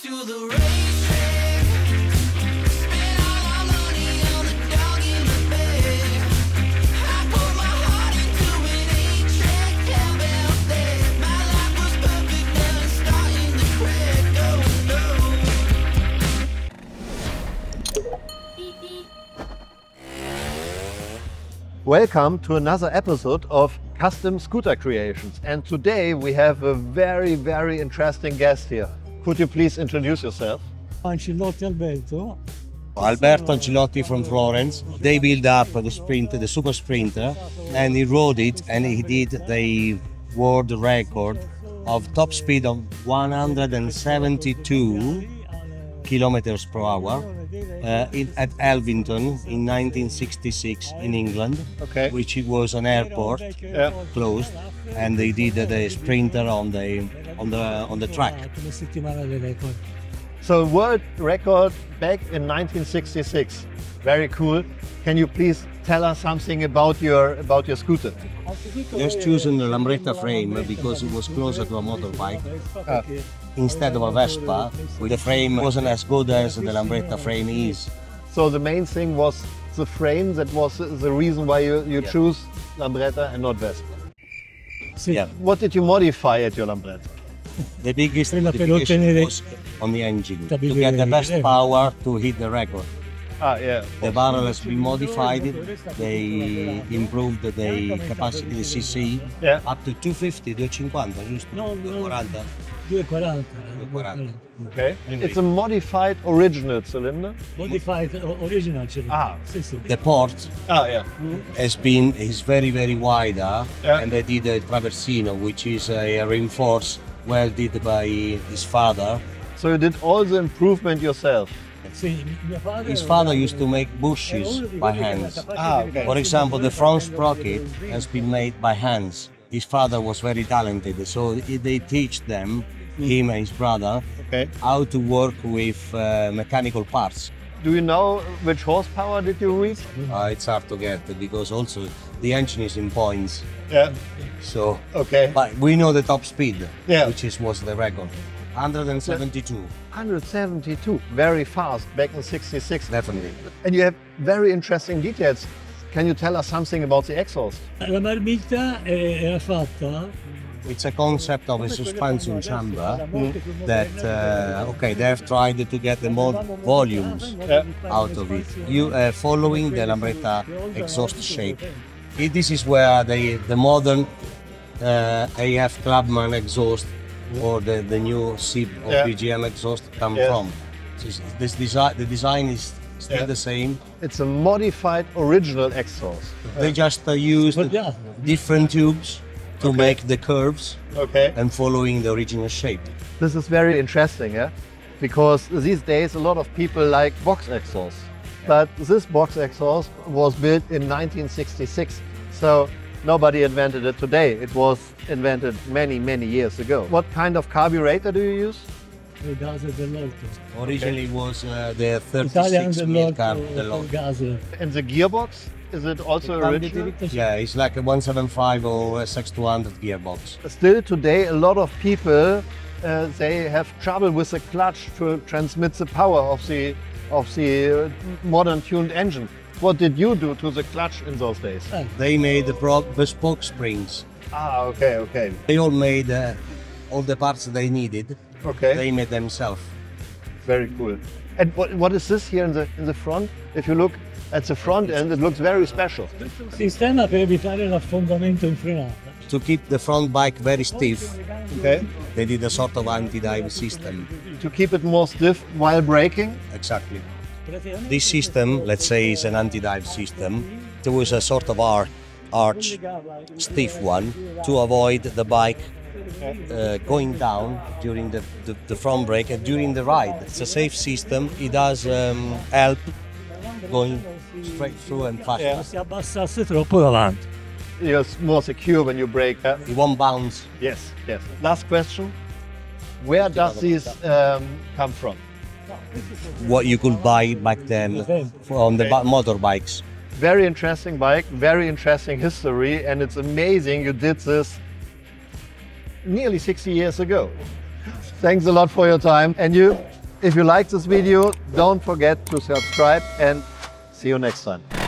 to the racetrack. Spent all our money on the dog in the bed. I put my heart into an 8-track cab out there. My life was perfect, now it's starting to crack. Oh no. Welcome to another episode of Custom Scooter Creations, and today we have a very interesting guest here. Could you please introduce yourself? Ancilotti Alberto. Alberto Ancilotti from Florence. They built up the Sprinter, the Super Sprinter, and he rode it, and he did the world record of top speed of 172 kilometers per hour at Elvington in 1966 in England, which it was an airport closed, and they did the Sprinter on the track. So world record back in 1966. Very cool. Can you please tell us something about your scooter? Just chosen the Lambretta frame because it was closer to a motorbike. Instead of a Vespa, the frame wasn't as good as the Lambretta frame is. So the main thing was the frame. That was the reason why you choose Lambretta and not Vespa. Yeah. What did you modify at your Lambretta? The biggest modification was on the engine, to get the best power to hit the record. Yeah. The barrel has been modified, they improved the capacity, the CC, up to 250, 250, giusto? No, 240. 240. Okay. It's a modified original cylinder? Modified original cylinder. The port is very wide, and they did a traversino, which is a reinforced, welded by his father. So you did all the improvement yourself? His father used to make bushes by hands. For example, the front sprocket has been made by hands. His father was very talented, so they teach them, him and his brother, how to work with mechanical parts. Do you know which horsepower did you reach? It's hard to get because also the engine is in points. So, but we know the top speed, which was the record. 172. 172, very fast, back in 66. Definitely. And you have very interesting details. Can you tell us something about the exhaust? La marmitta era fatta. It's a concept of a suspension chamber that, they have tried to get the more volumes out of it. Following the Lambretta exhaust shape. This is where the modern AF Clubman exhaust or the new SIB or BGM exhaust come from. So the design is still the same. It's a modified original exhaust. They just used different tubes to make the curves and following the original shape. This is very interesting, because these days a lot of people like box exhaust. But this box exhaust was built in 1966. So nobody invented it today. It was invented many years ago. What kind of carburetor do you use? Originally it was the 36 mil carb. And the gearbox, is it also original? Yeah, it's like a 175 or a 6200 gearbox. Still today a lot of people they have trouble with the clutch to transmit the power of the modern tuned engine. What did you do to the clutch in those days? They made the bespoke springs. Okay. They all made all the parts they needed. They made themselves. Very cool. And what is this here in the front? If you look at the front end, it looks very special. Sistema per evitare l'affondamento in frenata. To keep the front bike very stiff, they did a sort of anti-dive system. To keep it more stiff while braking? Exactly. This system, let's say, is an anti-dive system. There was a sort of arch, stiff one, to avoid the bike going down during the front brake and during the ride. It's a safe system. It does help going straight through and faster. Si abbassasse troppo davanti. You're more secure when you brake. It won't bounce. Yes. Last question. Where does this come from? What you could buy back then on the motorbikes. Very interesting bike, very interesting history, and it's amazing you did this nearly 60 years ago. Thanks a lot for your time. And you? If you like this video, don't forget to subscribe and see you next time.